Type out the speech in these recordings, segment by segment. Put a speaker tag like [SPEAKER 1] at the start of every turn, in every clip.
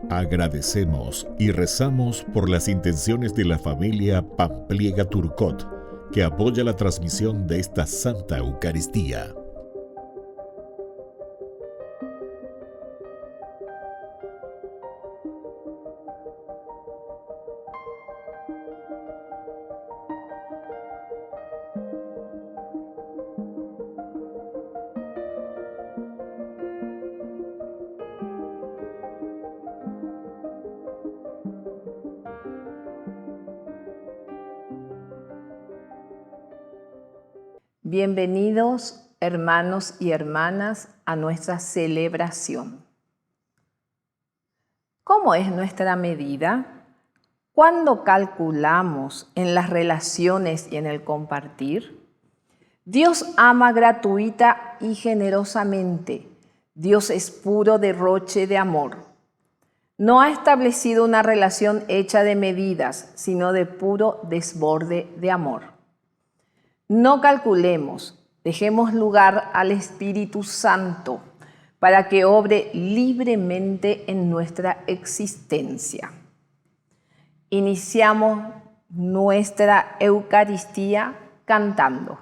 [SPEAKER 1] Agradecemos y rezamos por las intenciones de la familia Pampliega Turcot, que apoya la transmisión de esta Santa Eucaristía.
[SPEAKER 2] Bienvenidos, hermanos y hermanas, a nuestra celebración. ¿Cómo es nuestra medida? ¿Cuándo calculamos en las relaciones y en el compartir? Dios ama gratuita y generosamente. Dios es puro derroche de amor. No ha establecido una relación hecha de medidas, sino de puro desborde de amor. No calculemos, dejemos lugar al Espíritu Santo para que obre libremente en nuestra existencia. Iniciamos nuestra Eucaristía cantando.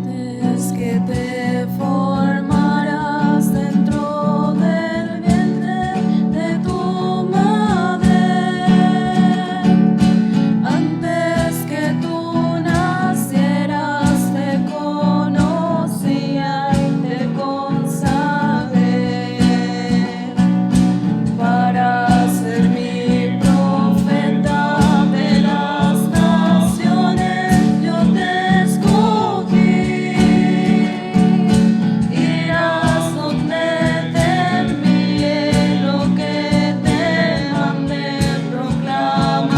[SPEAKER 3] Antes que te formaras dentro del vientre de tu madre, antes que tú nacieras te conocía y te consagré para ser mi profeta de las naciones. Yo te escogí, irás donde te envíe, lo que te mande proclamarás.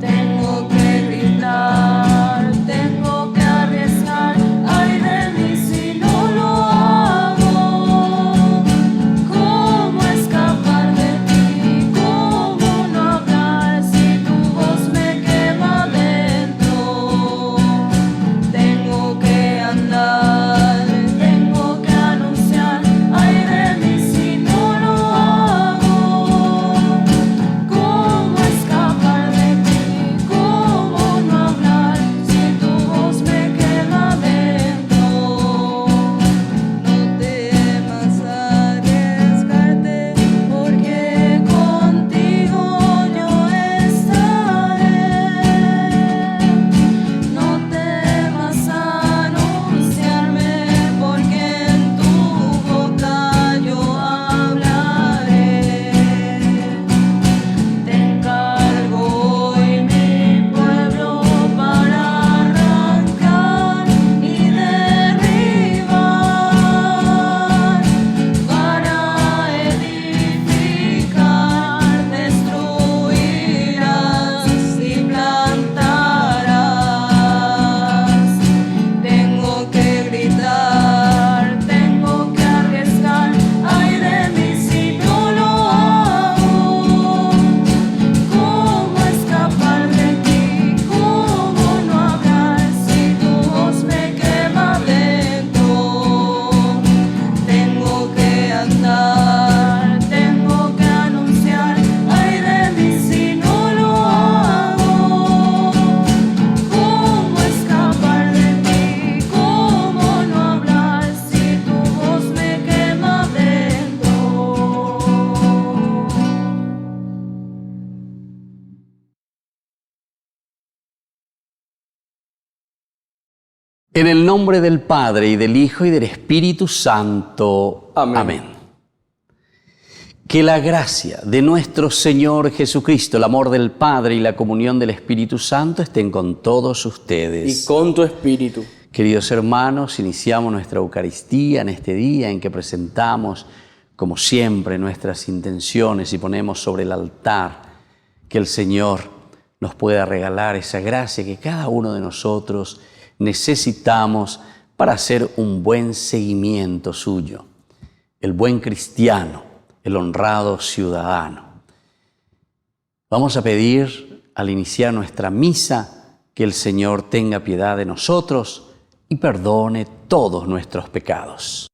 [SPEAKER 3] Tengo que gritar, tengo que arriesgar, ay de mí si no lo hago. ¿Cómo escapar de ti? ¿Cómo no hablar si tu voz me quema dentro? Tengo que andar, tengo que anunciar, ay de mí si no lo hago. ¿Cómo escapar de ti? ¿Cómo no hablar si tu voz me quema dentro? No temas arriesgarte, porque contigo yo estaré. No temas anunciarme, porque en tu boca yo hablaré. Te encargo hoy mi pueblo para arrancar y derribar, para edificar, destruirás y plantarás. Tengo que gritar, tengo que arriesgar, ay de mí si no lo hago. ¿Cómo escapar de ti? ¿Cómo no hablar si tu voz me quema dentro? Tengo que andar, tengo que anunciar, ay de mí si no lo hago. ¿Cómo escapar de ti? ¿Cómo no hablar si tu voz me quema dentro?
[SPEAKER 4] En el nombre del Padre, y del Hijo, y del Espíritu Santo. Amén. Que la gracia de nuestro Señor Jesucristo, el amor del Padre y la comunión del Espíritu Santo estén con todos ustedes.
[SPEAKER 5] Y con tu espíritu.
[SPEAKER 4] Queridos hermanos, iniciamos nuestra Eucaristía en este día en que presentamos, como siempre, nuestras intenciones y ponemos sobre el altar que el Señor nos pueda regalar esa gracia que cada uno de nosotros necesitamos para hacer un buen seguimiento suyo. El buen cristiano, el honrado ciudadano. Vamos a pedir al iniciar nuestra misa que el Señor tenga piedad de nosotros y perdone todos nuestros pecados.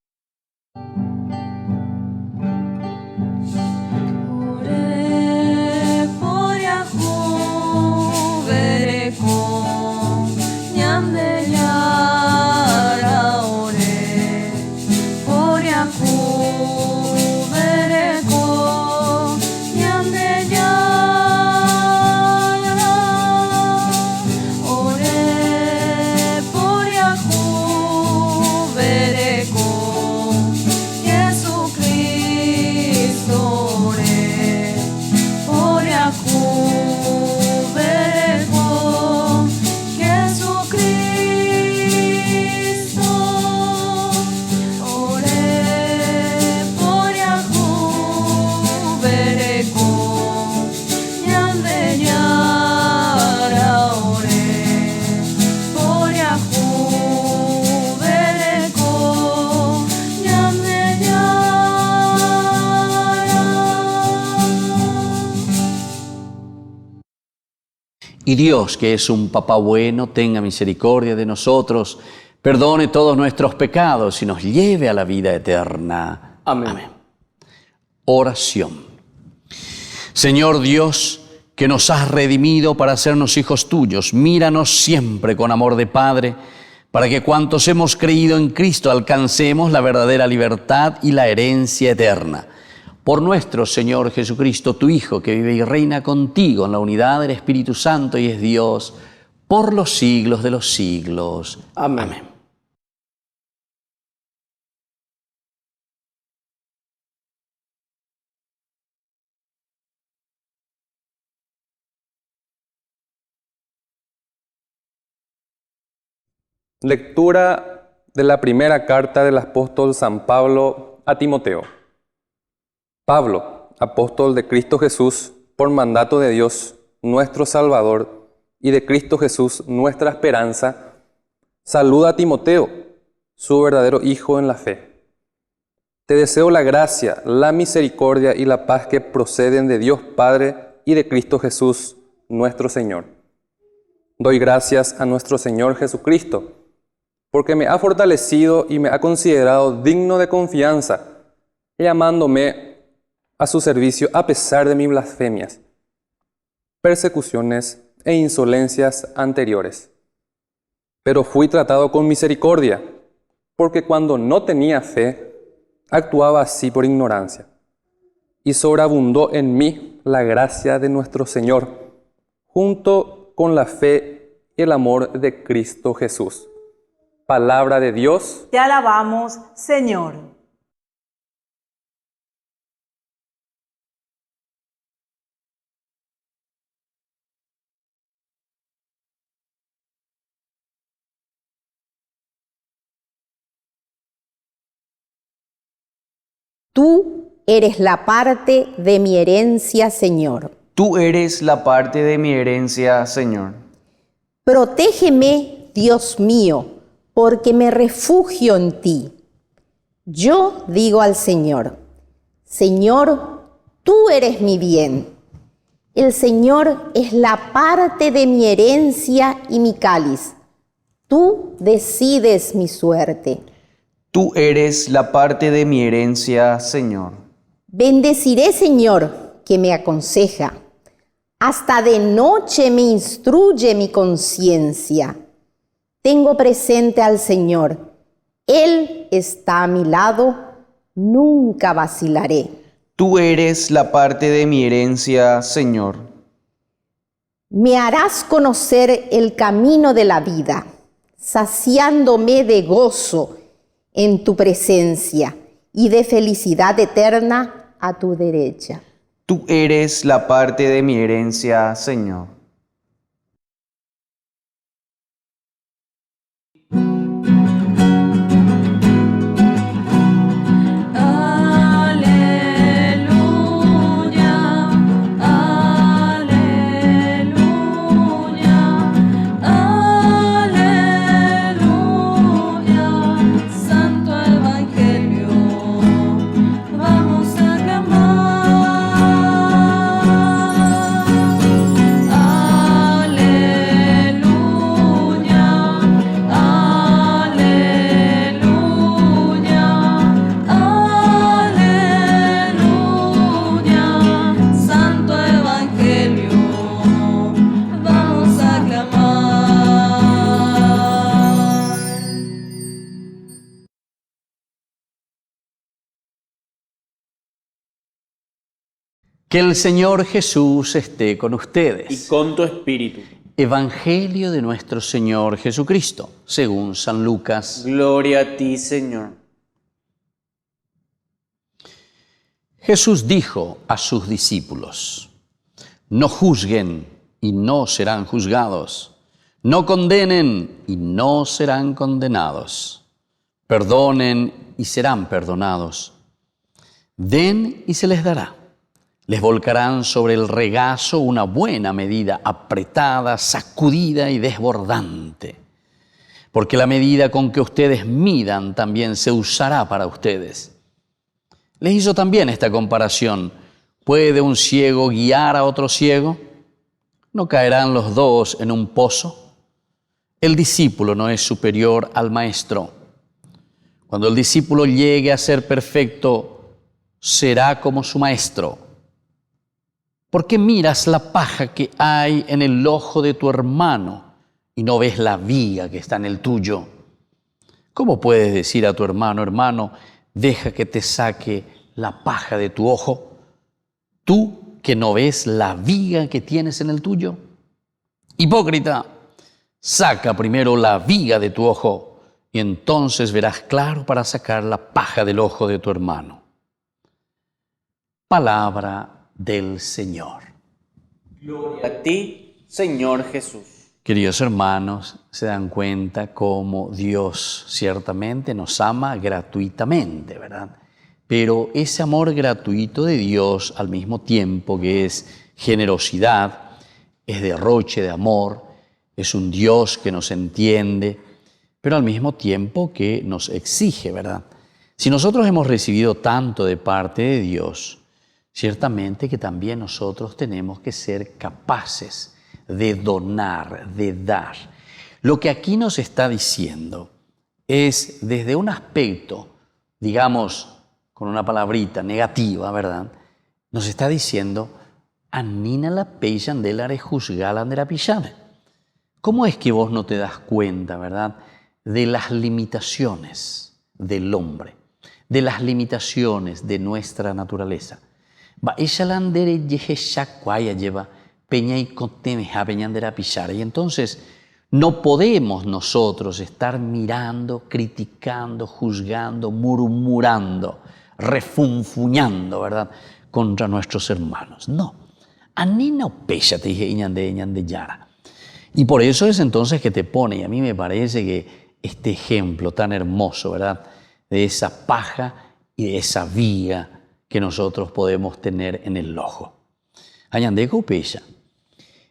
[SPEAKER 4] Y Dios, que es un Papá bueno, tenga misericordia de nosotros, perdone todos nuestros pecados y nos lleve a la vida eterna.
[SPEAKER 5] Amén.
[SPEAKER 4] Amén. Oración. Señor Dios, que nos has redimido para hacernos hijos tuyos, míranos siempre con amor de Padre, para que cuantos hemos creído en Cristo alcancemos la verdadera libertad y la herencia eterna. Por nuestro Señor Jesucristo, tu Hijo, que vive y reina contigo en la unidad del Espíritu Santo y es Dios, por los siglos de los siglos.
[SPEAKER 5] Amén.
[SPEAKER 4] Amén.
[SPEAKER 5] Lectura de la primera carta del apóstol San Pablo a Timoteo. Pablo, apóstol de Cristo Jesús, por mandato de Dios, nuestro Salvador, y de Cristo Jesús, nuestra esperanza, saluda a Timoteo, su verdadero hijo en la fe. Te deseo la gracia, la misericordia y la paz que proceden de Dios Padre y de Cristo Jesús, nuestro Señor. Doy gracias a nuestro Señor Jesucristo, porque me ha fortalecido y me ha considerado digno de confianza, llamándome a su servicio a pesar de mis blasfemias, persecuciones e insolencias anteriores. Pero fui tratado con misericordia, porque cuando no tenía fe, actuaba así por ignorancia. Y sobreabundó en mí la gracia de nuestro Señor, junto con la fe y el amor de Cristo Jesús. Palabra de Dios.
[SPEAKER 6] Te alabamos, Señor.
[SPEAKER 7] Tú eres la parte de mi herencia, Señor.
[SPEAKER 8] Tú eres la parte de mi herencia, Señor.
[SPEAKER 7] Protégeme, Dios mío, porque me refugio en ti. Yo digo al Señor, Señor, tú eres mi bien. El Señor es la parte de mi herencia y mi cáliz. Tú decides mi suerte.
[SPEAKER 8] Tú eres la parte de mi herencia, Señor.
[SPEAKER 7] Bendeciré, Señor, que me aconseja. Hasta de noche me instruye mi conciencia. Tengo presente al Señor. Él está a mi lado, nunca vacilaré.
[SPEAKER 8] Tú eres la parte de mi herencia, Señor.
[SPEAKER 7] Me harás conocer el camino de la vida, saciándome de gozo en tu presencia y de felicidad eterna a tu derecha.
[SPEAKER 8] Tú eres la parte de mi herencia, Señor.
[SPEAKER 3] Santo Evangelio, vamos a clamar.
[SPEAKER 4] Que el Señor Jesús esté con ustedes.
[SPEAKER 8] Y con tu espíritu.
[SPEAKER 4] Evangelio de nuestro Señor Jesucristo, según San Lucas.
[SPEAKER 8] Gloria a ti, Señor.
[SPEAKER 4] Jesús dijo a sus discípulos: no juzguen y no serán juzgados. No condenen y no serán condenados. Perdonen y serán perdonados. Den y se les dará. Les volcarán sobre el regazo una buena medida, apretada, sacudida y desbordante. Porque la medida con que ustedes midan también se usará para ustedes. Les hizo también esta comparación. ¿Puede un ciego guiar a otro ciego? ¿No caerán los dos en un pozo? El discípulo no es superior al maestro. Cuando el discípulo llegue a ser perfecto, será como su maestro. ¿Por qué miras la paja que hay en el ojo de tu hermano y no ves la viga que está en el tuyo? ¿Cómo puedes decir a tu hermano, hermano, deja que te saque la paja de tu ojo, tú que no ves la viga que tienes en el tuyo? Hipócrita, saca primero la viga de tu ojo y entonces verás claro para sacar la paja del ojo de tu hermano. Palabra del Señor.
[SPEAKER 8] Gloria a ti, Señor Jesús.
[SPEAKER 4] Queridos hermanos, se dan cuenta cómo Dios ciertamente nos ama gratuitamente, ¿verdad? Pero ese amor gratuito de Dios, al mismo tiempo que es generosidad, es derroche de amor, es un Dios que nos entiende, pero al mismo tiempo que nos exige, ¿verdad? Si nosotros hemos recibido tanto de parte de Dios, ciertamente que también nosotros tenemos que ser capaces de donar, de dar. Lo que aquí nos está diciendo es desde un aspecto, digamos, con una palabrita negativa, ¿verdad? Nos está diciendo, anina la peyan de la rejuzgalan de la pillana. ¿Cómo es que vos no te das cuenta, verdad, de las limitaciones del hombre, de las limitaciones de nuestra naturaleza? Y entonces no podemos nosotros estar mirando, criticando, juzgando, murmurando, refunfuñando, ¿verdad?, contra nuestros hermanos. No. Anina pecha te dije iñande yara. Y por eso es entonces que te pone, y a mí me parece que este ejemplo tan hermoso, ¿verdad?, de esa paja y de esa viga que nosotros podemos tener en el ojo. Añande pecha.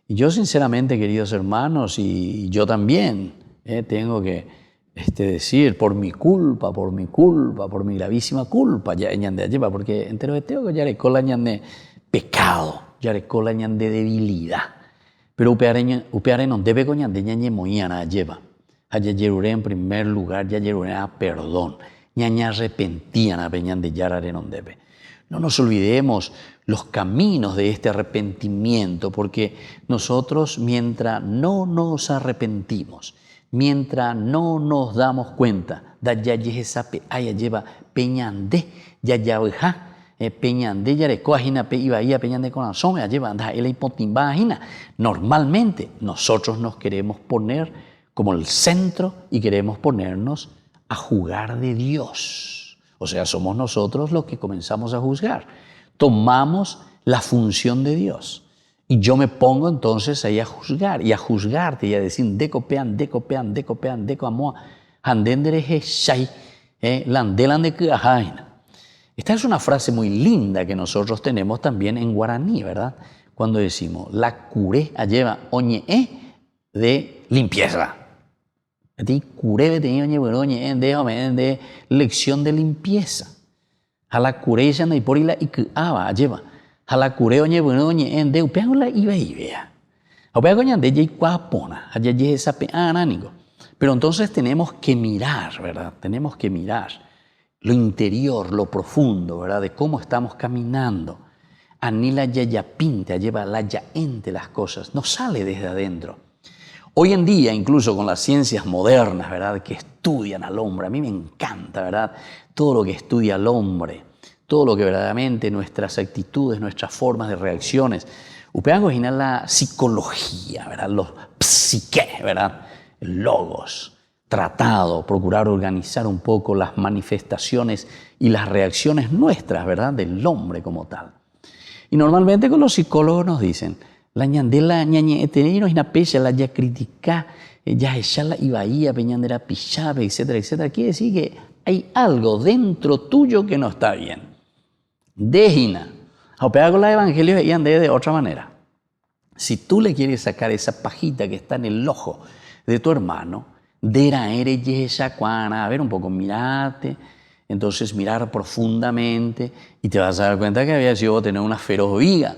[SPEAKER 4] Y yo sinceramente, queridos hermanos, y yo también tengo que decir, por mi culpa, por mi gravísima culpa, ya ñande lleva, porque entero de teo ya recola ñande pecado, ya recola ñande debilidad. Pero upeare no debe con ñande ñañe moíana lleva. Allá yerure en primer lugar, ya yerure a perdón, ñaña arrepentían a peñande yarare no debe. No nos olvidemos los caminos de este arrepentimiento, porque nosotros, mientras no nos arrepentimos, mientras no nos damos cuenta, da ya lleva peñande, ya peñande, ya recoajina pe iba a peñande con azón, ya lleva anda el hipotimba. Normalmente nosotros nos queremos poner como el centro y queremos ponernos a jugar de Dios. O sea, somos nosotros los que comenzamos a juzgar. Tomamos la función de Dios. Y yo me pongo entonces ahí a juzgar y a juzgarte y a decir, deco amoa, handendereje shai, landelan de kuajaina. Esta es una frase muy linda que nosotros tenemos también en guaraní, ¿verdad? Cuando decimos, la curé lleva oñe de limpieza. Curé de lección de limpieza. A la curé ya no hay por la y que lleva. A la curé oñe en de upeanla iba y vea. A upeagoña de jay cuapona, a jay esa peanánico. Pero entonces tenemos que mirar, ¿verdad? Tenemos que mirar lo interior, lo profundo, ¿verdad? De cómo estamos caminando. Anila ya pinta, lleva la ya ente las cosas. No sale desde adentro. Hoy en día, incluso con las ciencias modernas, ¿verdad?, que estudian al hombre, a mí me encanta, ¿verdad?, todo lo que estudia al hombre, todo lo que verdaderamente nuestras actitudes, nuestras formas de reacciones, upean imaginar la psicología, ¿verdad? Los psique, ¿verdad? El logos, tratado, procurar organizar un poco las manifestaciones y las reacciones nuestras, ¿verdad? Del hombre como tal. Y normalmente con los psicólogos nos dicen, la ñandela ñañeteneros y una pecha, la ya critica, ya echala y bahía, peñandera pichabe, etcétera, etcétera. Quiere decir que hay algo dentro tuyo que no está bien. Dejina. A operar con la evangelio y ande de otra manera. Si tú le quieres sacar esa pajita que está en el ojo de tu hermano, a ver un poco, mirate. Entonces mirar profundamente y te vas a dar cuenta que había sido tener una feroz viga,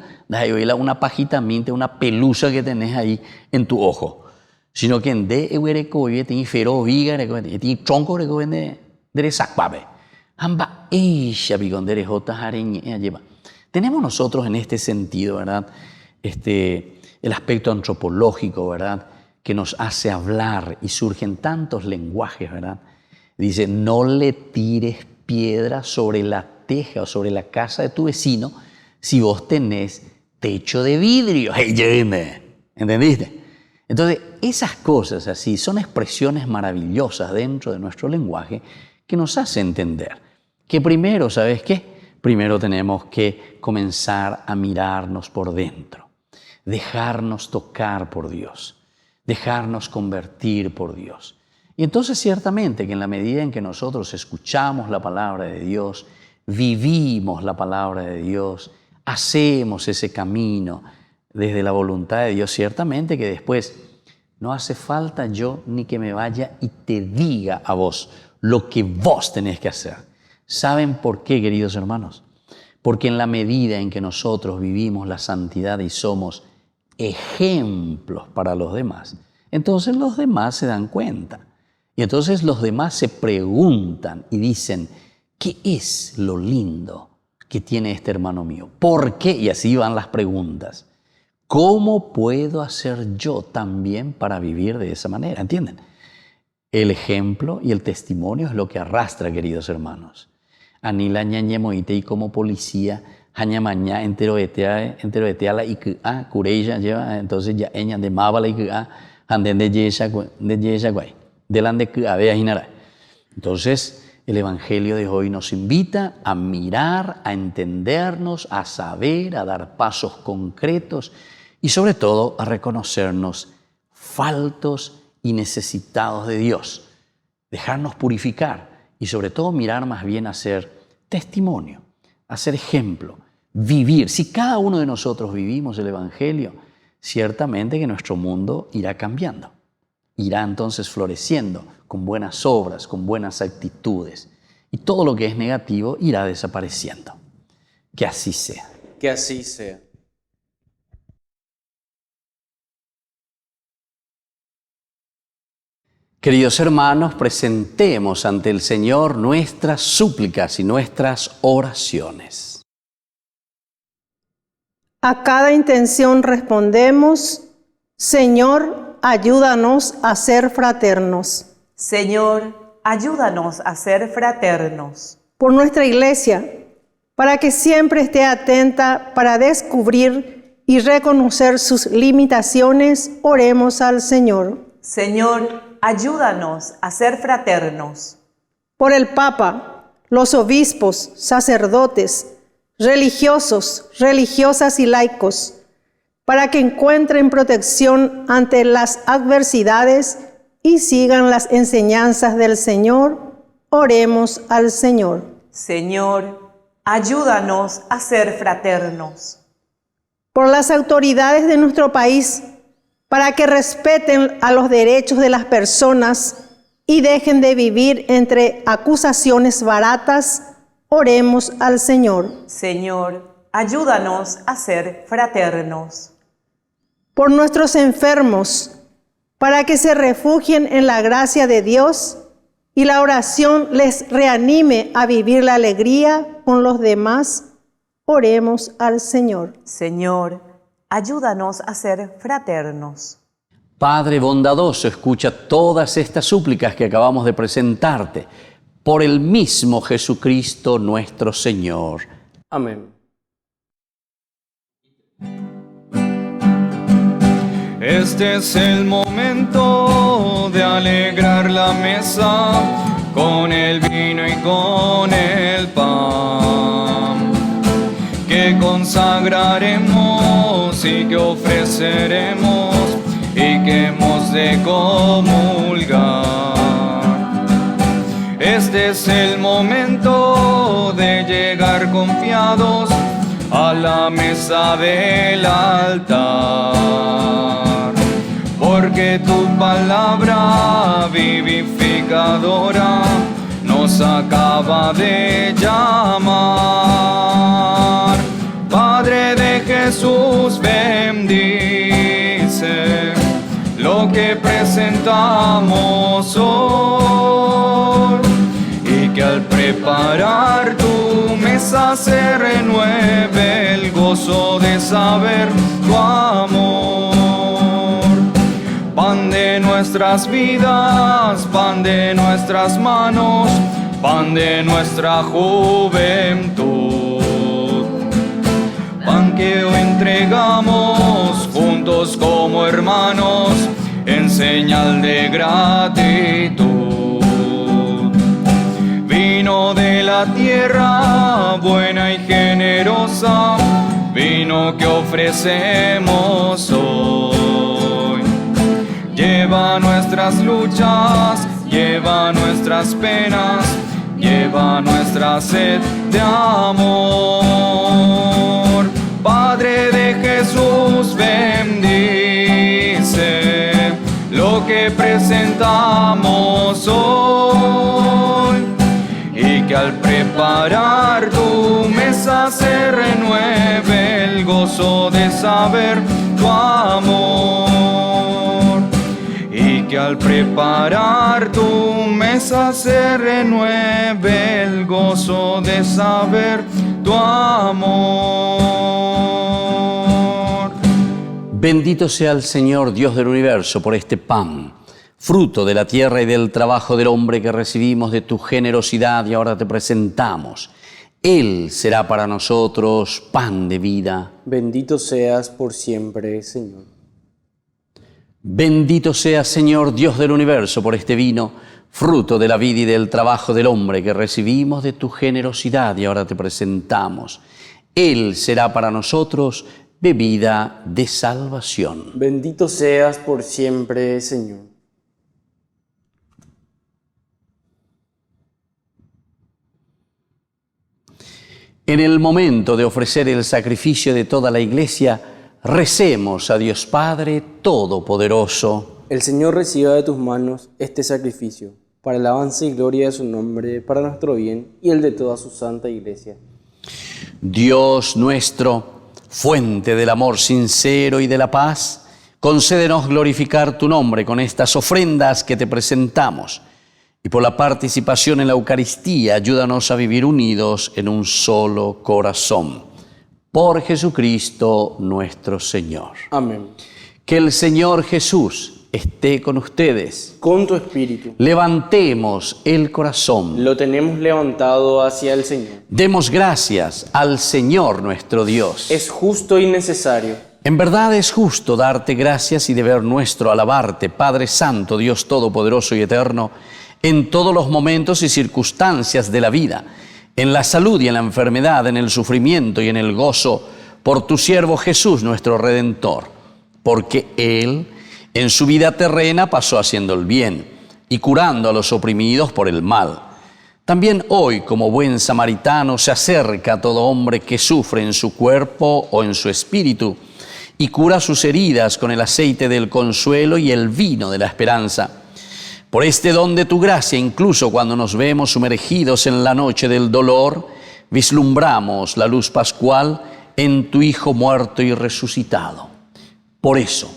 [SPEAKER 4] una pajita minte, una pelusa que tenés ahí en tu ojo. Sino que en de eurecoye tiene feroz viga, tiene tronco de sacpabe. Amba eisha bigondere jotas areñe lleva. Tenemos nosotros en este sentido, ¿verdad? El aspecto antropológico, ¿verdad? Que nos hace hablar y surgen tantos lenguajes, ¿verdad? Dice, no le tires piedra sobre la teja o sobre la casa de tu vecino si vos tenés techo de vidrio. ¿Entendiste? Entonces, esas cosas así son expresiones maravillosas dentro de nuestro lenguaje que nos hace entender que primero, ¿sabes qué? Primero tenemos que comenzar a mirarnos por dentro, dejarnos tocar por Dios, dejarnos convertir por Dios. Y entonces ciertamente que en la medida en que nosotros escuchamos la palabra de Dios, vivimos la palabra de Dios, hacemos ese camino desde la voluntad de Dios, ciertamente que después no hace falta yo ni que me vaya y te diga a vos lo que vos tenés que hacer. ¿Saben por qué, queridos hermanos? Porque en la medida en que nosotros vivimos la santidad y somos ejemplos para los demás, entonces los demás se dan cuenta. Y entonces los demás se preguntan y dicen, ¿qué es lo lindo que tiene este hermano mío? ¿Por qué? Y así van las preguntas. ¿Cómo puedo hacer yo también para vivir de esa manera? ¿Entienden? El ejemplo y el testimonio es lo que arrastra, queridos hermanos. Anila ñañemoite y como policía, hañamaña entero etea la ikua, cureya lleva, entonces ya eña de mabala ikua, anden de yesha guay. Delante que había Jinara. Entonces, el Evangelio de hoy nos invita a mirar, a entendernos, a saber, a dar pasos concretos y sobre todo a reconocernos faltos y necesitados de Dios, dejarnos purificar y sobre todo mirar más bien a ser testimonio, a ser ejemplo, vivir. Si cada uno de nosotros vivimos el Evangelio, ciertamente que nuestro mundo irá cambiando. Irá entonces floreciendo con buenas obras, con buenas actitudes. Y todo lo que es negativo irá desapareciendo. Que así sea.
[SPEAKER 8] Que así sea.
[SPEAKER 4] Queridos hermanos, presentemos ante el Señor nuestras súplicas y nuestras oraciones.
[SPEAKER 6] A cada intención respondemos, Señor, ayúdanos a ser fraternos.
[SPEAKER 9] Señor, ayúdanos a ser fraternos.
[SPEAKER 6] Por nuestra iglesia, para que siempre esté atenta para descubrir y reconocer sus limitaciones, oremos al Señor.
[SPEAKER 9] Señor, ayúdanos a ser fraternos.
[SPEAKER 6] Por el Papa, los obispos, sacerdotes, religiosos, religiosas y laicos, para que encuentren protección ante las adversidades y sigan las enseñanzas del Señor, oremos al Señor.
[SPEAKER 9] Señor, ayúdanos a ser fraternos.
[SPEAKER 6] Por las autoridades de nuestro país, para que respeten a los derechos de las personas y dejen de vivir entre acusaciones baratas, oremos al Señor.
[SPEAKER 9] Señor, ayúdanos a ser fraternos.
[SPEAKER 6] Por nuestros enfermos, para que se refugien en la gracia de Dios y la oración les reanime a vivir la alegría con los demás, oremos al Señor.
[SPEAKER 9] Señor, ayúdanos a ser fraternos.
[SPEAKER 4] Padre bondadoso, escucha todas estas súplicas que acabamos de presentarte. por el mismo Jesucristo nuestro Señor.
[SPEAKER 8] Amén.
[SPEAKER 10] Este es el momento de alegrar la mesa con el vino y con el pan, que consagraremos y que ofreceremos y que hemos de comulgar. Este es el momento de llegar confiados a la mesa del altar, porque tu palabra vivificadora nos acaba de llamar. Padre de Jesús, bendice lo que presentamos hoy, y que al preparar tu mesa se renueve el gozo de saber tu amor. Pan de nuestras vidas, pan de nuestras manos, pan de nuestra juventud, pan que hoy entregamos juntos como hermanos en señal de gratitud. Vino de la tierra buena y generosa, vino que ofrecemos hoy. Lleva nuestras luchas, lleva nuestras penas, lleva nuestra sed de amor. Padre de Jesús, bendice lo que presentamos hoy, y que al preparar tu mesa se renueve el gozo de saber tu amor, y que al preparar tu mesa se renueve el gozo de saber tu amor.
[SPEAKER 4] Bendito sea el Señor, Dios del universo, por este pan, fruto de la tierra y del trabajo del hombre que recibimos de tu generosidad y ahora te presentamos. Él será para nosotros pan de vida.
[SPEAKER 8] Bendito seas por siempre, Señor.
[SPEAKER 4] Bendito sea, Señor, Dios del universo, por este vino, fruto de la vida y del trabajo del hombre que recibimos de tu generosidad y ahora te presentamos. Él será para nosotros bebida de salvación.
[SPEAKER 8] Bendito seas por siempre, Señor.
[SPEAKER 4] En el momento de ofrecer el sacrificio de toda la Iglesia, recemos a Dios Padre Todopoderoso.
[SPEAKER 8] El Señor reciba de tus manos este sacrificio, para alabanza y gloria de su nombre, para nuestro bien y el de toda su santa Iglesia.
[SPEAKER 4] Dios nuestro, fuente del amor sincero y de la paz, concédenos glorificar tu nombre con estas ofrendas que te presentamos. Y por la participación en la Eucaristía, ayúdanos a vivir unidos en un solo corazón. Por Jesucristo nuestro Señor.
[SPEAKER 8] Amén.
[SPEAKER 4] Que el Señor Jesús esté con ustedes.
[SPEAKER 8] Con tu espíritu.
[SPEAKER 4] Levantemos el corazón.
[SPEAKER 8] Lo tenemos levantado hacia el Señor.
[SPEAKER 4] Demos gracias al Señor nuestro Dios.
[SPEAKER 8] Es justo y necesario.
[SPEAKER 4] En verdad es justo darte gracias y deber nuestro alabarte, Padre Santo, Dios Todopoderoso y Eterno, en todos los momentos y circunstancias de la vida, en la salud y en la enfermedad, en el sufrimiento y en el gozo, por tu siervo Jesús, nuestro Redentor, porque Él, en su vida terrena, pasó haciendo el bien y curando a los oprimidos por el mal. También hoy, como buen samaritano, se acerca a todo hombre que sufre en su cuerpo o en su espíritu y cura sus heridas con el aceite del consuelo y el vino de la esperanza. Por este don de tu gracia, incluso cuando nos vemos sumergidos en la noche del dolor, vislumbramos la luz pascual en tu Hijo muerto y resucitado. Por eso,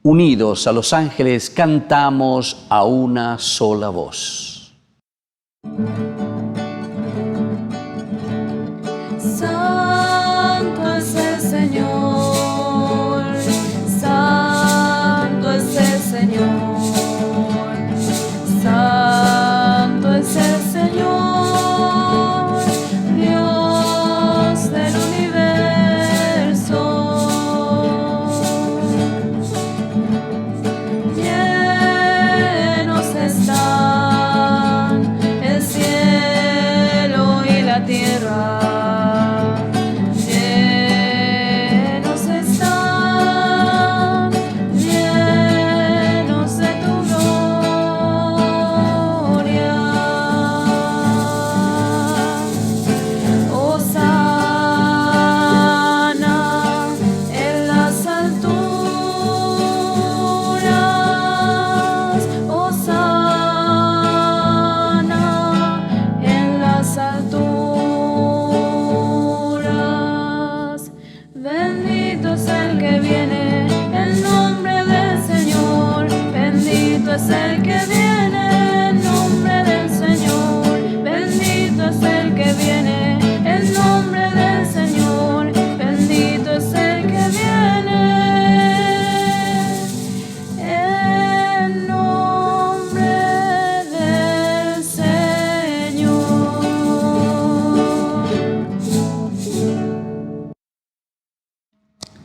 [SPEAKER 4] unidos a los ángeles, cantamos a una sola voz.
[SPEAKER 3] Santo es el Señor, santo es el Señor, santo es el Señor.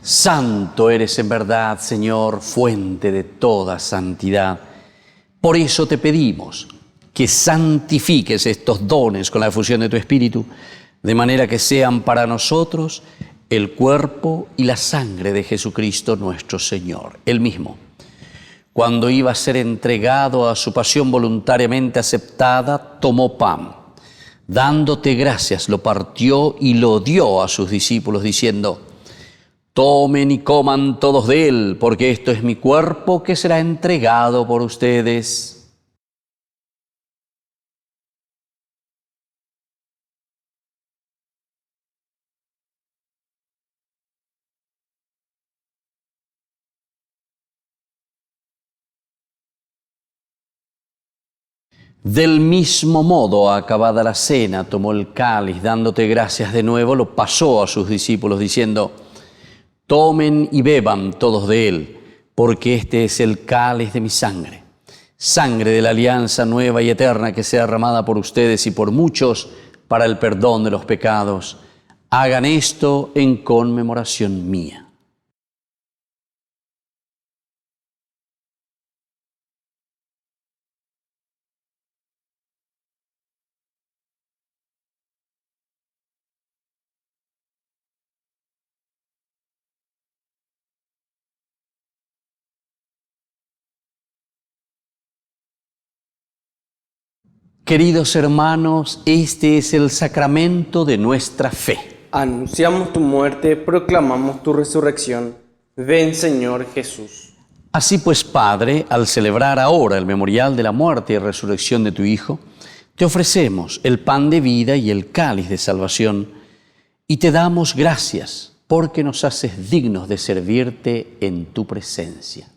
[SPEAKER 4] Santo eres en verdad, Señor, fuente de toda santidad. Por eso te pedimos que santifiques estos dones con la efusión de tu Espíritu, de manera que sean para nosotros el cuerpo y la sangre de Jesucristo nuestro Señor. Él mismo, cuando iba a ser entregado a su pasión voluntariamente aceptada, tomó pan. Dándote gracias, lo partió y lo dio a sus discípulos, diciendo: tomen y coman todos de él, porque esto es mi cuerpo que será entregado por ustedes. Del mismo modo, acabada la cena, tomó el cáliz, dándote gracias de nuevo, lo pasó a sus discípulos, diciendo: tomen y beban todos de él, porque este es el cáliz de mi sangre, sangre de la alianza nueva y eterna que sea derramada por ustedes y por muchos para el perdón de los pecados. Hagan esto en conmemoración mía. Queridos hermanos, este es el sacramento de nuestra fe.
[SPEAKER 8] Anunciamos tu muerte, proclamamos tu resurrección. Ven, Señor Jesús.
[SPEAKER 4] Así pues, Padre, al celebrar ahora el memorial de la muerte y resurrección de tu Hijo, te ofrecemos el pan de vida y el cáliz de salvación, y te damos gracias porque nos haces dignos de servirte en tu presencia.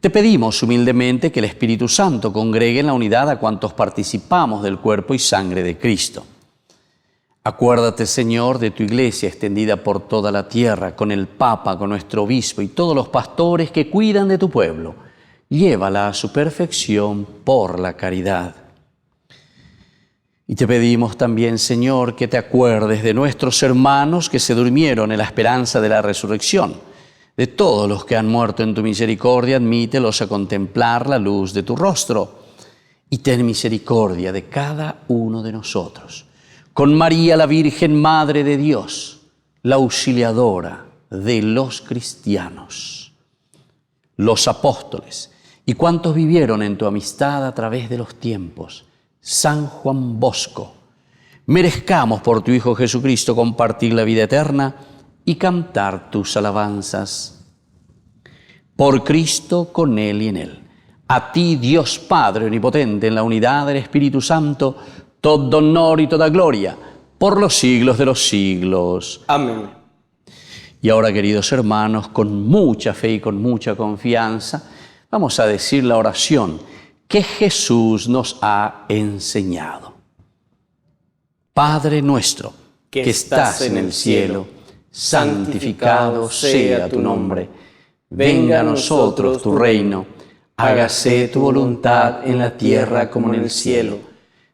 [SPEAKER 4] Te pedimos humildemente que el Espíritu Santo congregue en la unidad a cuantos participamos del cuerpo y sangre de Cristo. Acuérdate, Señor, de tu Iglesia extendida por toda la tierra, con el Papa, con nuestro Obispo y todos los pastores que cuidan de tu pueblo. Llévala a su perfección por la caridad. Y te pedimos también, Señor, que te acuerdes de nuestros hermanos que se durmieron en la esperanza de la resurrección. De todos los que han muerto en tu misericordia, admítelos a contemplar la luz de tu rostro. Y ten misericordia de cada uno de nosotros. Con María, la Virgen Madre de Dios, la auxiliadora de los cristianos, los apóstoles y cuantos vivieron en tu amistad a través de los tiempos, San Juan Bosco, merezcamos por tu Hijo Jesucristo compartir la vida eterna y cantar tus alabanzas. Por Cristo, con Él y en Él. A ti, Dios Padre Omnipotente, en la unidad del Espíritu Santo, todo honor y toda gloria, por los siglos de los siglos.
[SPEAKER 8] Amén.
[SPEAKER 4] Y ahora, queridos hermanos, con mucha fe y con mucha confianza, vamos a decir la oración que Jesús nos ha enseñado. Padre nuestro, que estás en el cielo, santificado sea tu nombre. Venga a nosotros tu reino. Hágase tu voluntad en la tierra como en el cielo.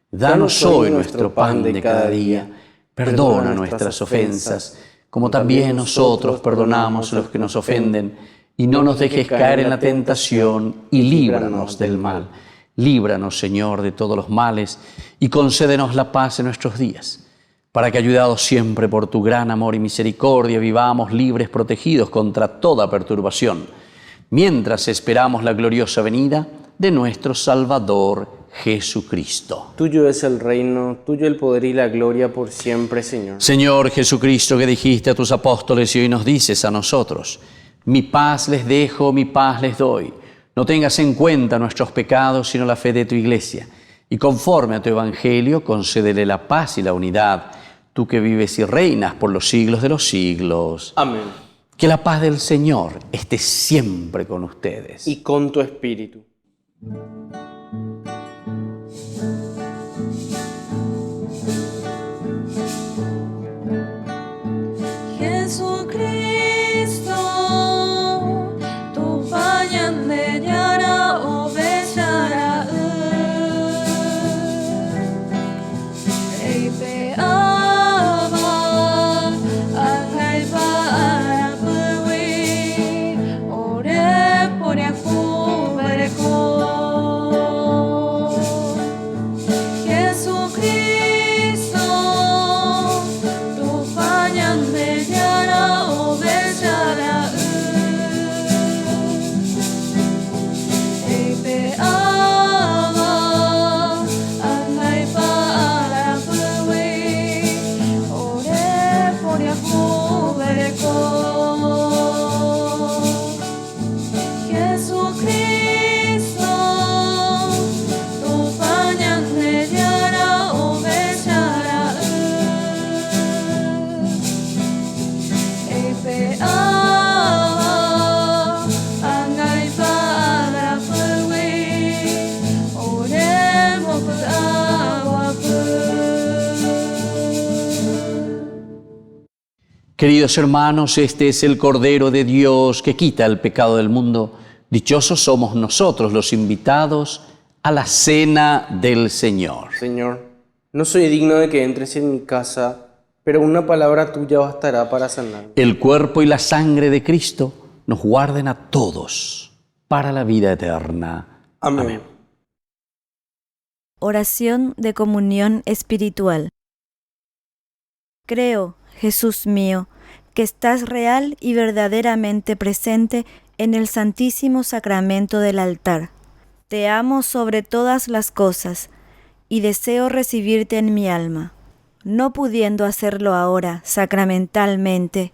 [SPEAKER 4] Danos hoy nuestro pan de cada día. Perdona nuestras ofensas, como también nosotros perdonamos a los que nos ofenden. Y no nos dejes caer en la tentación, y líbranos del mal. Líbranos, Señor, de todos los males, y concédenos la paz en nuestros días, para que, ayudados siempre por tu gran amor y misericordia, vivamos libres, protegidos contra toda perturbación, mientras esperamos la gloriosa venida de nuestro Salvador Jesucristo.
[SPEAKER 8] Tuyo es el reino, tuyo el poder y la gloria por siempre, Señor.
[SPEAKER 4] Señor Jesucristo, que dijiste a tus apóstoles y hoy nos dices a nosotros: mi paz les dejo, mi paz les doy. No tengas en cuenta nuestros pecados, sino la fe de tu Iglesia. Y conforme a tu Evangelio, concédele la paz y la unidad, tú que vives y reinas por los siglos de los siglos.
[SPEAKER 8] Amén.
[SPEAKER 4] Que la paz del Señor esté siempre con ustedes.
[SPEAKER 8] Y con tu espíritu.
[SPEAKER 3] Jesucristo, tu banyan de yara o bechara Ei pe ava, a kai pa ara
[SPEAKER 4] Queridos hermanos, este es el Cordero de Dios que quita el pecado del mundo. Dichosos somos nosotros los invitados a la cena del Señor.
[SPEAKER 8] Señor, no soy digno de que entres en mi casa, pero una palabra tuya bastará para sanar.
[SPEAKER 4] El cuerpo y la sangre de Cristo nos guarden a todos para la vida eterna.
[SPEAKER 8] Amén.
[SPEAKER 11] Oración de comunión espiritual. Creo, Jesús mío, que estás real y verdaderamente presente en el Santísimo Sacramento del altar. Te amo sobre todas las cosas y deseo recibirte en mi alma. No pudiendo hacerlo ahora sacramentalmente,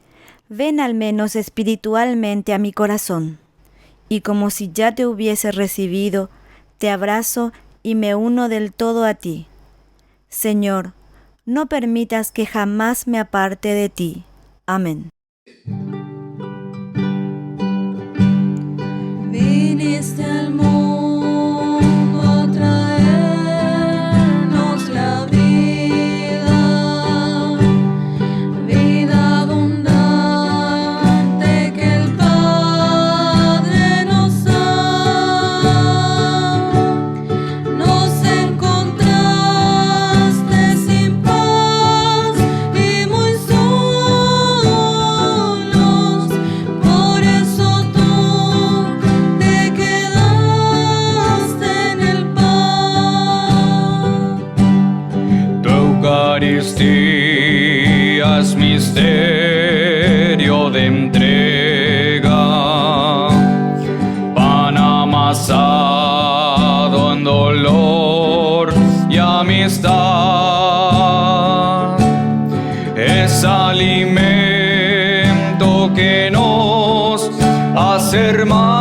[SPEAKER 11] ven al menos espiritualmente a mi corazón. Y como si ya te hubiese recibido, te abrazo y me uno del todo a ti. Señor, no permitas que jamás me aparte de ti. Amén.
[SPEAKER 3] Viniste al mundo a traernos la vida, vida abundante que el Padre nos da. Nos encontraste sin paz y muy solos, por eso tú te quedaste en el pan.
[SPEAKER 10] Tu Eucaristía es misterio de entrega, pan amasado en dolor y amistad. Es alimento que nos hace hermanos.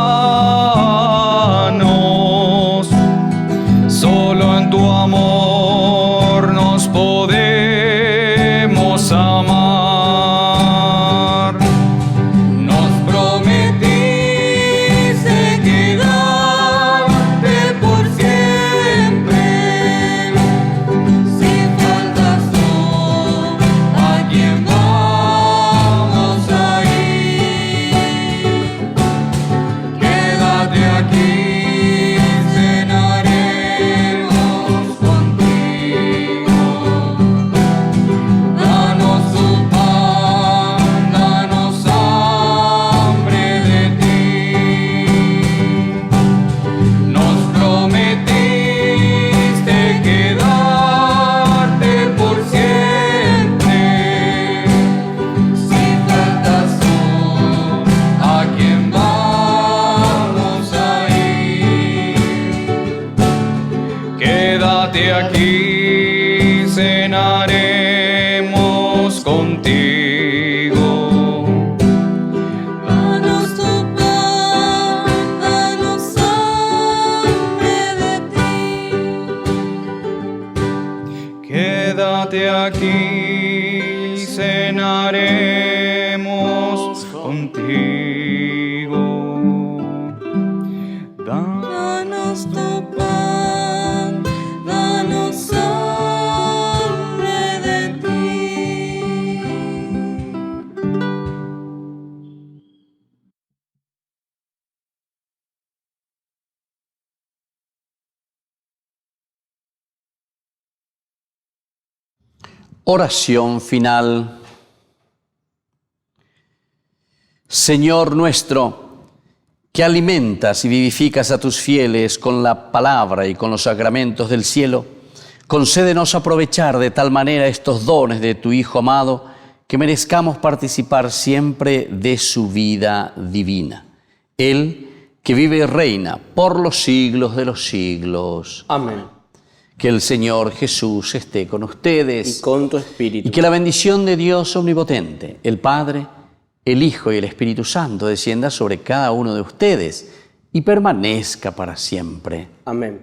[SPEAKER 10] Solo en tu amor nos podemos amar. Nos prometiste quedarte por siempre. Si faltas tú, ¿a quién vamos a ir? Quédate aquí, cenaremos contigo. Danos tu pan, danos hambre de ti. Nos prometiste quedarte por siempre. Si faltas tú, ¿a quién vamos a ir? Quédate aquí, cenaremos contigo.
[SPEAKER 3] Danos tu pan, danos hambre de ti.
[SPEAKER 10] Quédate aquí, cenaremos contigo.
[SPEAKER 3] Danos tu pan, danos hambre de ti.
[SPEAKER 4] Oración final. Señor nuestro, que alimentas y vivificas a tus fieles con la palabra y con los sacramentos del cielo, concédenos aprovechar de tal manera estos dones de tu Hijo amado, que merezcamos participar siempre de su vida divina. Él, que vive y reina por los siglos de los siglos.
[SPEAKER 8] Amén.
[SPEAKER 4] Que el Señor Jesús esté con ustedes.
[SPEAKER 8] Y con tu espíritu.
[SPEAKER 4] Y que la bendición de Dios omnipotente, el Padre, el Hijo y el Espíritu Santo descienda sobre cada uno de ustedes y permanezca para siempre.
[SPEAKER 8] Amén.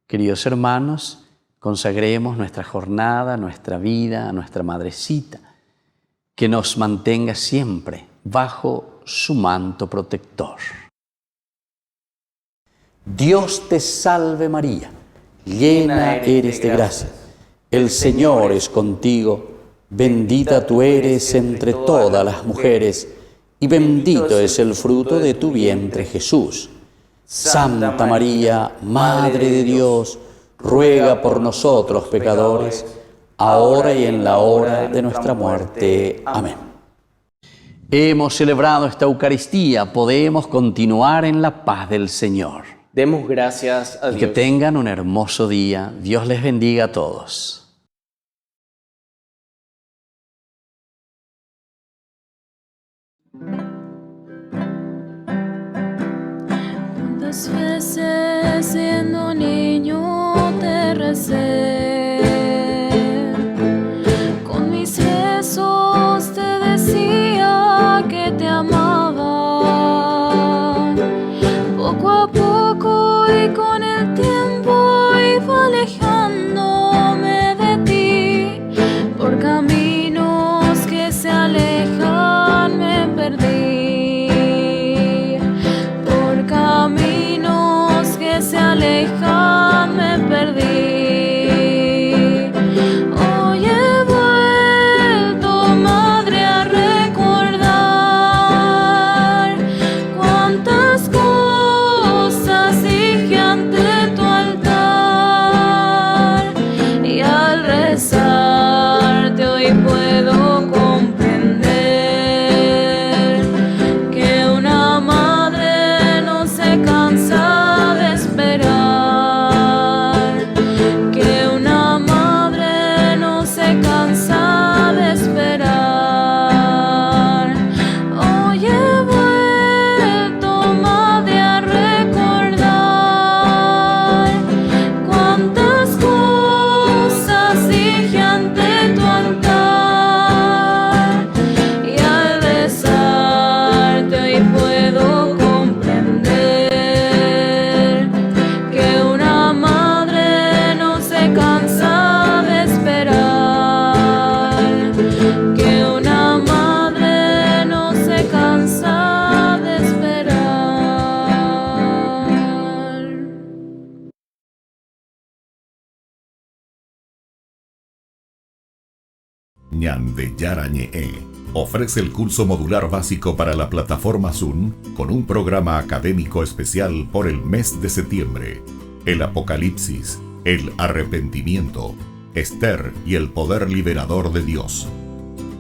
[SPEAKER 4] Queridos hermanos, consagremos nuestra jornada, nuestra vida a nuestra Madrecita, que nos mantenga siempre bajo su manto protector. Dios te salve María, llena eres de gracia, el Señor es contigo, bendita tú eres entre todas las mujeres, y bendito es el fruto de tu vientre Jesús. Santa María, Madre de Dios, ruega por nosotros pecadores, ahora y en la hora de nuestra muerte. Amén. Hemos celebrado esta Eucaristía, podemos continuar en la paz del Señor.
[SPEAKER 8] Demos gracias a Dios.
[SPEAKER 4] Y que tengan un hermoso día. Dios les bendiga a todos.
[SPEAKER 3] ¿Cuántas veces siendo niño te recé? Con mis besos te decía que te amaba. Poco a poco y con el tiempo iba alejándome de ti. Por caminos que se alejan me perdí. Por caminos que se alejan me perdí. Hoy he vuelto, madre, a recordar cuántas cosas dije ante tu altar. Y al rezarte hoy puedo comprender que una madre no se cansa de esperar, que una madre no se cansa de esperar. Hoy he vuelto, madre, a recordar cuántas cosas dije ante tu altar. Y al besarte hoy puedo comprender que una madre no se cansa de esperar, que una madre no se cansa de esperar.
[SPEAKER 1] Ñande Yarañe ofrece el curso modular básico para la plataforma Zoom con un programa académico especial por el mes de septiembre. El Apocalipsis, el arrepentimiento, Esther y el poder liberador de Dios.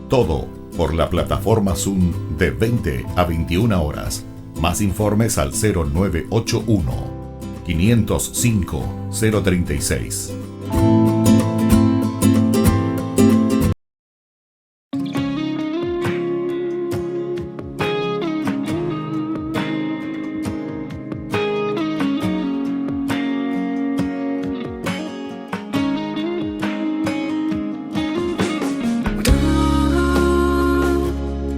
[SPEAKER 1] Todo por la plataforma Zoom de 20 a 21 horas. Más informes al 0981 505 036.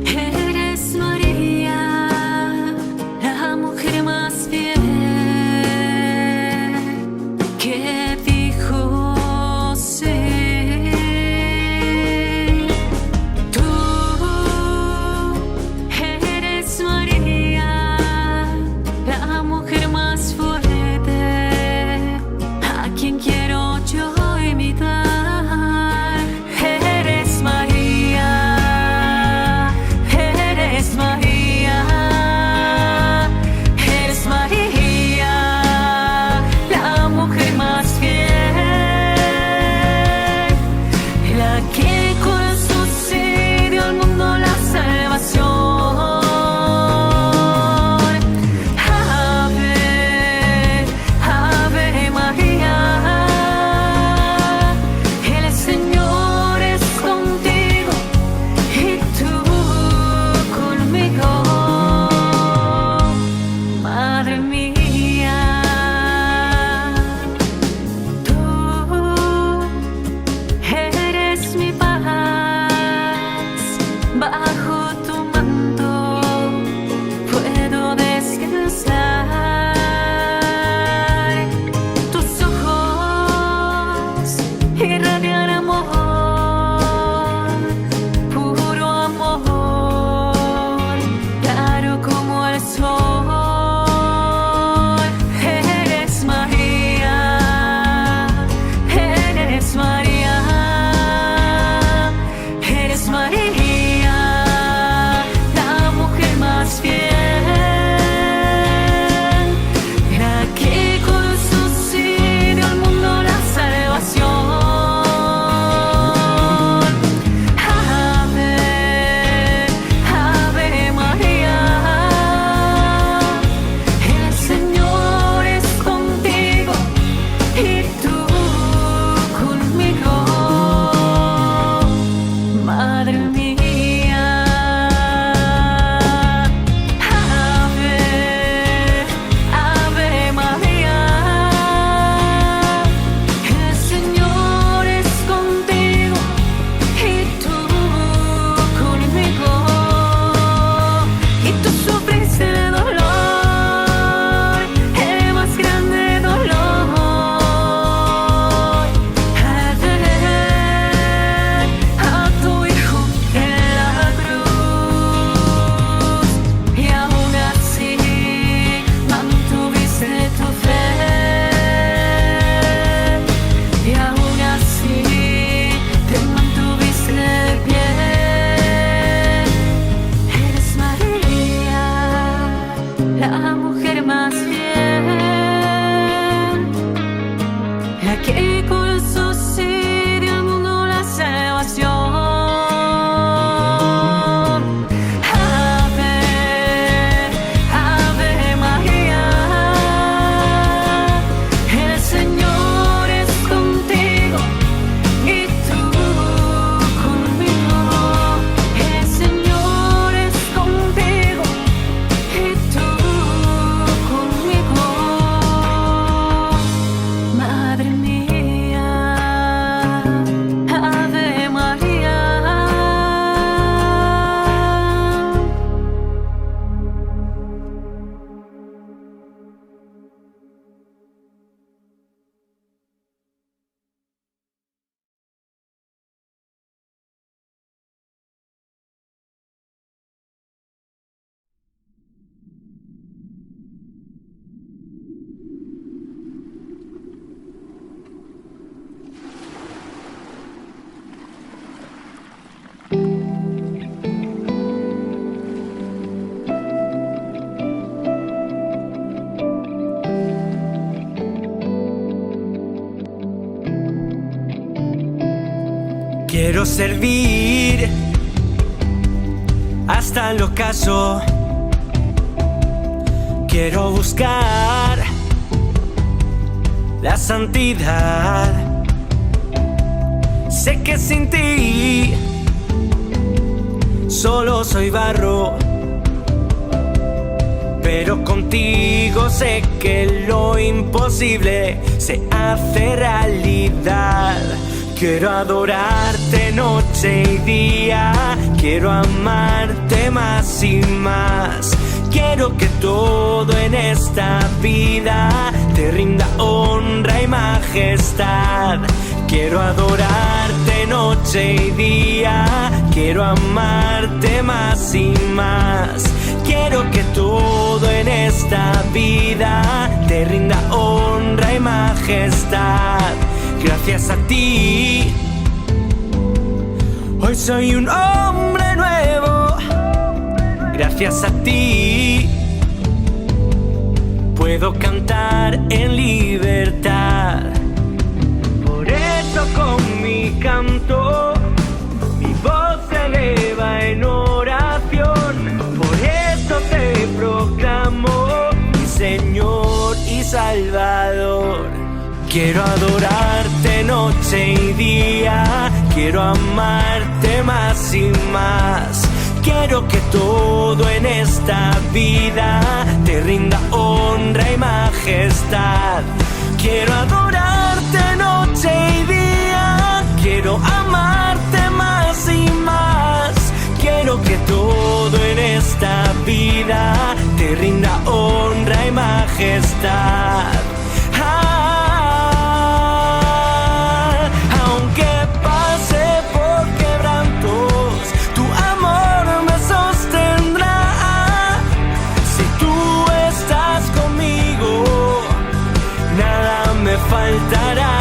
[SPEAKER 3] Eres María, la mujer más fiel, que dijo bajo tu manto puedo descansar. Tus ojos irradian amor, puro amor, claro como el sol. Eres María, eres María, eres María, la mujer más fiel, la que con su sí dio al mundo la salvación. Ave, Ave María, el Señor es contigo y tú conmigo, Madre mía. Ave, Ave María, el Señor es contigo y tú conmigo. Y tú sufriste de dolor, el más grande dolor, al ver a tu Hijo en la cruz. Y aún así mantuviste tu fe, y aún así te mantuviste de pie. Eres María, la mujer más fiel, la que con su sí dio al mundo la salvación. Ave, Ave María, el Señor es contigo y tú conmigo. El Señor es contigo y tú conmigo, Madre mía. Ave María.
[SPEAKER 12] Quiero servir hasta el ocaso. Quiero buscar la santidad. Sé que sin ti solo soy barro, pero contigo sé que lo imposible se hace realidad. Quiero adorarte noche y día, quiero amarte más y más. Quiero que todo en esta vida te rinda honra y majestad. Quiero adorarte noche y día, quiero amarte más y más. Quiero que todo en esta vida te rinda honra y majestad. Gracias a ti, hoy soy un hombre nuevo. Gracias a ti, puedo cantar en libertad. Por eso con mi canto, mi voz se eleva en oración. Por eso te proclamo mi Señor y Salvador. Quiero adorarte noche y día, quiero amarte más y más. Quiero que todo en esta vida te rinda honra y majestad. Quiero adorarte noche y día, quiero amarte más y más. Quiero Quiero que todo en esta vida te rinda honra y majestad. Aunque pase por quebrantos, tu amor me sostendrá. Si tú estás conmigo, nada me faltará.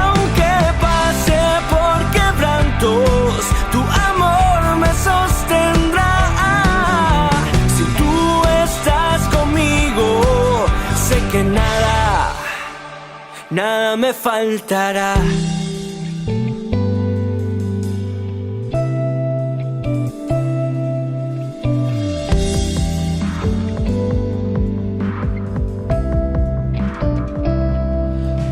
[SPEAKER 12] Aunque pase por quebrantos, tu amor me sostendrá. Si tú estás conmigo, sé que nada me faltará.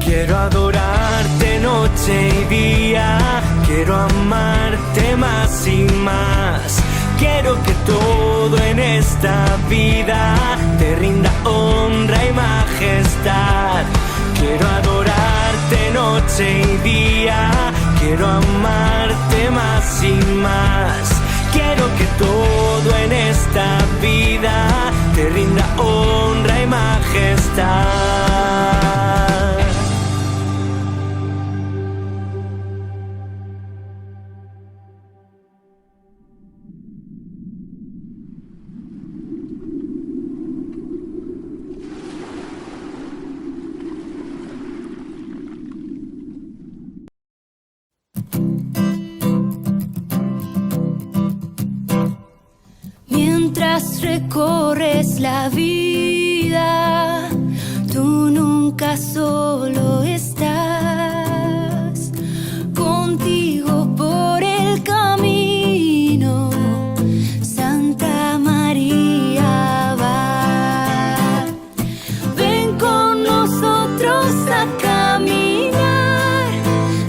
[SPEAKER 12] Quiero adorarte noche y día, quiero amarte más y más. Quiero que todo en esta vida te rinda honra y majestad. Quiero adorarte noche y día, quiero amarte más y más. Quiero que todo en esta vida te rinda honra y majestad.
[SPEAKER 3] Mientras recorres la vida, tú nunca solo estás. Contigo por el camino, Santa María va. Ven con nosotros a caminar,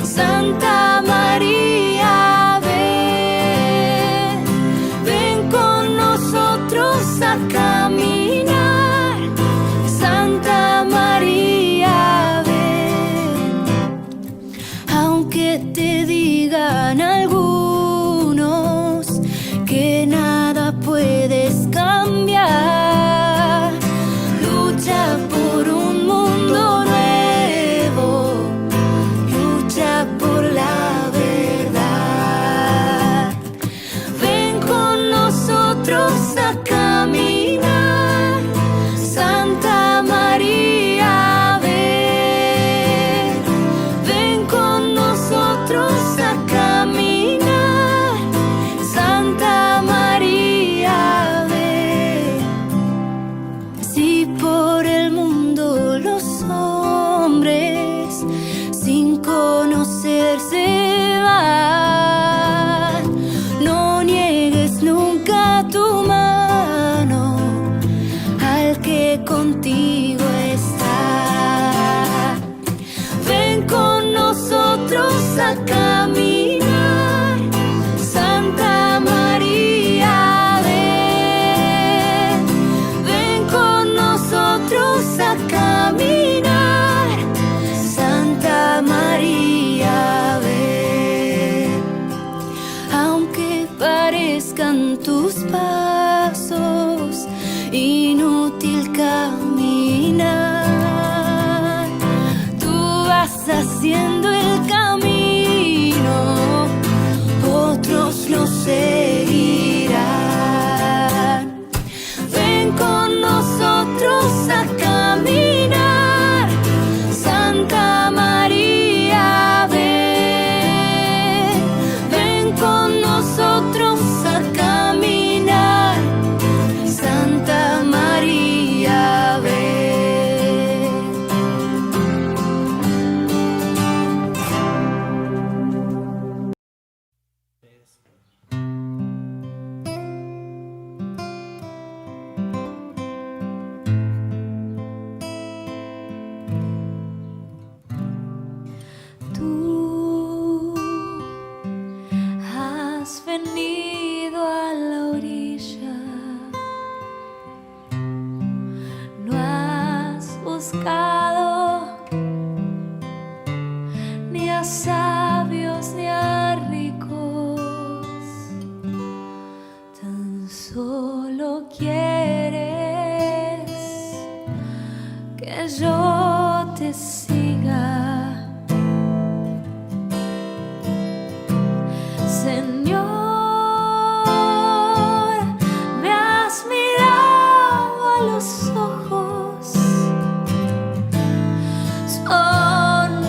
[SPEAKER 3] Santa María, ven. Ven con nosotros a caminar, Santa María, ven. Aunque te digan algunos que nada puedes cambiar, lucha por un mundo nuevo, lucha por la verdad. Ven con nosotros a caminar, Santa María, ven. Ven con nosotros a caminar, Santa María, ven. Si por el mundo los hombres sin conocerse van, no niegues nunca tu mano al que contigo está. Ven con nosotros a caminar, Santa María, ven. Ven con nosotros a caminar, Santa María, ven. Aunque parezcan tus pasos inútil caminar, tú vas haciendo el camino, otros lo seguirán. Ven con nosotros a caminar, Santa María, ven. Ven con nosotros a caminar, Santa María, ven. Tú has venido a la orilla, no has buscado ni a sabios ni a ricos, Solo quieres que yo te siga, Señor. Me has mirado a los ojos, sonriendo,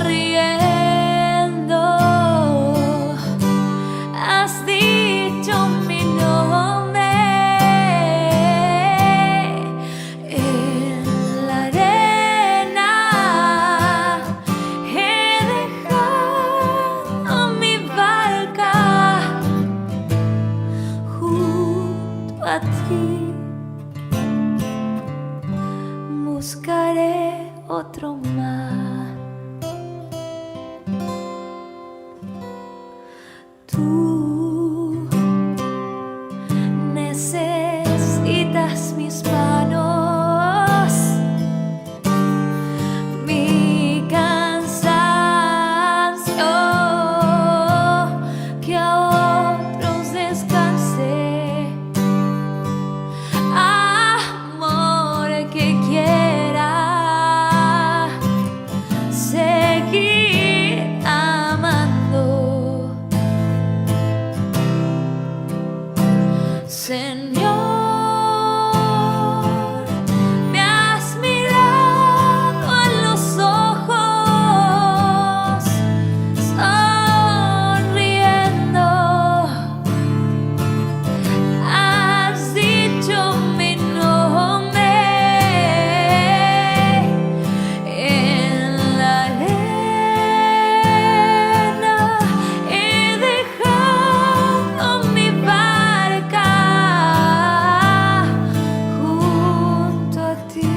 [SPEAKER 3] has dicho mi nombre. En la arena he dejado mi barca junto a ti. Buscaré otro mar. Tú necesitas mis manos, mi cansancio, que a otros descanse. Amor que quiera seguir amando, Señor. Me has mirado a los ojos, sonriendo, has dicho mi nombre. En la arena he dejado mi barca junto a ti.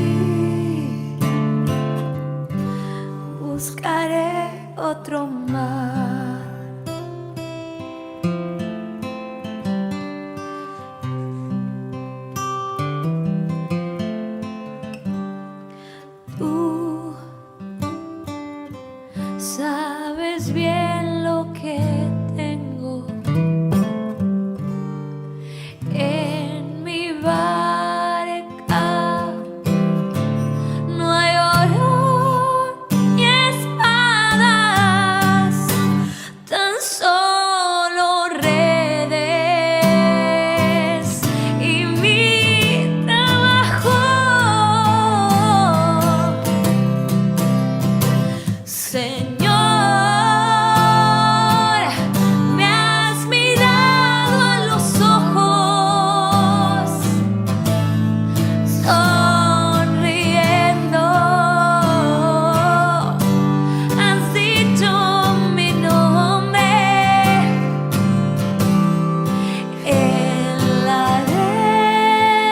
[SPEAKER 3] Buscaré otro mar. Tú sabes bien lo que tengo en mi barca. No hay oro ni espadas, tan solo redes y mi trabajo. Señor, me has mirado a los ojos, sonriendo, has dicho mi nombre. En la arena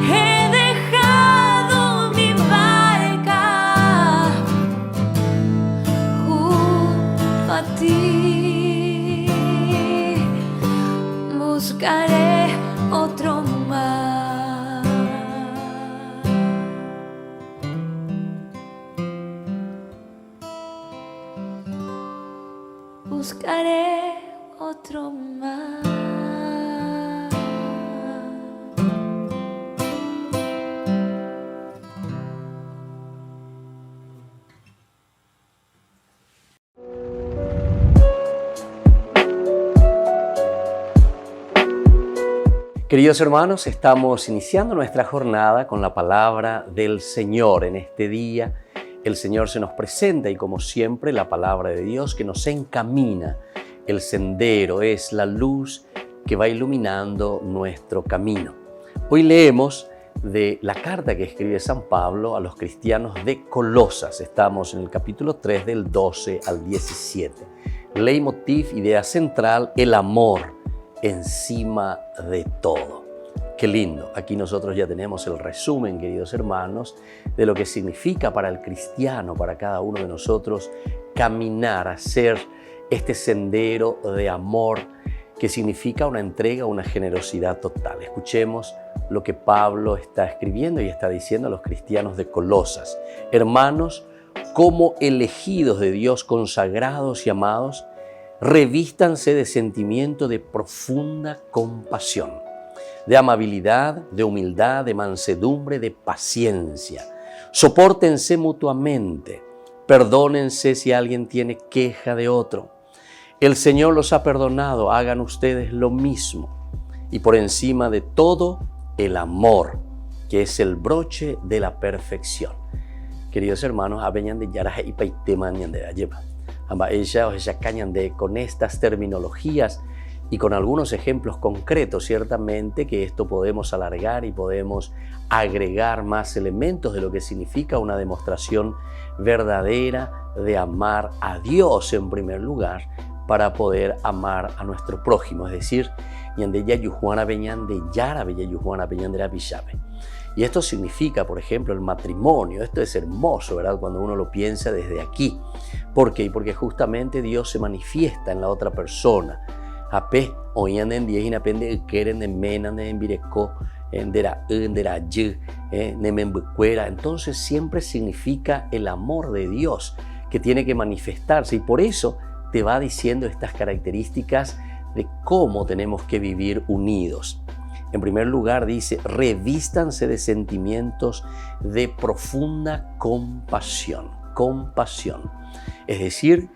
[SPEAKER 3] he dejado mi barca junto a ti. Buscaré otro mar. Buscaré otro mar.
[SPEAKER 4] Queridos hermanos, estamos iniciando nuestra jornada con la palabra del Señor. En este día el Señor se nos presenta y como siempre la palabra de Dios que nos encamina. El sendero es la luz que va iluminando nuestro camino. Hoy leemos de la carta que escribe San Pablo a los cristianos de Colosas. Estamos en el capítulo 3 del 12 al 17. Leitmotiv, idea central, el amor encima de todo. Qué lindo. Aquí nosotros ya tenemos el resumen, queridos hermanos, de lo que significa para el cristiano, para cada uno de nosotros, caminar, hacer este sendero de amor que significa una entrega, una generosidad total. Escuchemos lo que Pablo está escribiendo y está diciendo a los cristianos de Colosas. Hermanos, como elegidos de Dios, consagrados y amados, revístanse de sentimiento de profunda compasión, de amabilidad, de humildad, de mansedumbre, de paciencia. Sopórtense mutuamente, perdónense si alguien tiene queja de otro. El Señor los ha perdonado, hagan ustedes lo mismo. Y por encima de todo, el amor, que es el broche de la perfección. Queridos hermanos, con estas terminologías y con algunos ejemplos concretos, ciertamente que esto podemos alargar y podemos agregar más elementos de lo que significa una demostración verdadera de amar a Dios en primer lugar para poder amar a nuestro prójimo, es decir, y esto significa, por ejemplo, el matrimonio. Esto es hermoso, ¿verdad? Cuando uno lo piensa desde aquí. ¿Por qué? Porque justamente Dios se manifiesta en la otra persona. Entonces siempre significa el amor de Dios que tiene que manifestarse, y por eso te va diciendo estas características de cómo tenemos que vivir unidos. En primer lugar dice, revístanse de sentimientos de profunda compasión. Compasión. Es decir,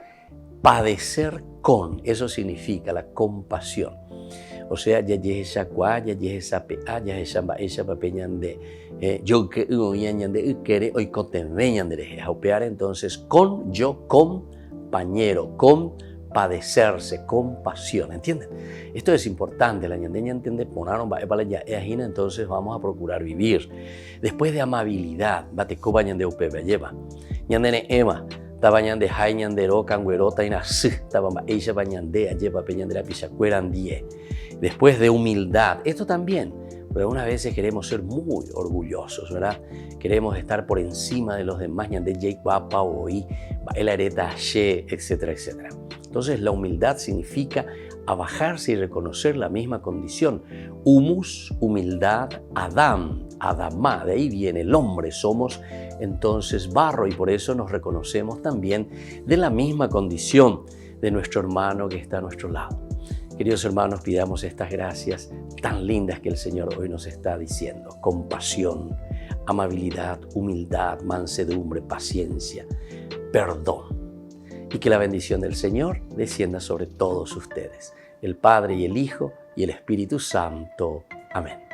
[SPEAKER 4] padecer con. Eso significa la compasión. O sea, entonces con yo, compañero, con padecerse, compasión, ¿entienden? Esto es importante, la ñandeña entiende, entonces vamos a procurar vivir. Después de amabilidad, batecoba ñande upebe lleva, ñandene ema, taba ñande hai ñandero, canguerota y nasí, taba ella bañandea, lleva peñandera pichacueran die. Después de humildad, esto también, pero algunas veces queremos ser muy orgullosos, ¿verdad? Queremos estar por encima de los demás, ñande jay guapa oí, el areta she, etcétera, etcétera. Entonces la humildad significa abajarse y reconocer la misma condición. Humus, humildad, Adam, Adamá, de ahí viene el hombre, somos entonces barro y por eso nos reconocemos también de la misma condición de nuestro hermano que está a nuestro lado. Queridos hermanos, pidamos estas gracias tan lindas que el Señor hoy nos está diciendo. Compasión, amabilidad, humildad, mansedumbre, paciencia, perdón. Y que la bendición del Señor descienda sobre todos ustedes, el Padre y el Hijo y el Espíritu Santo. Amén.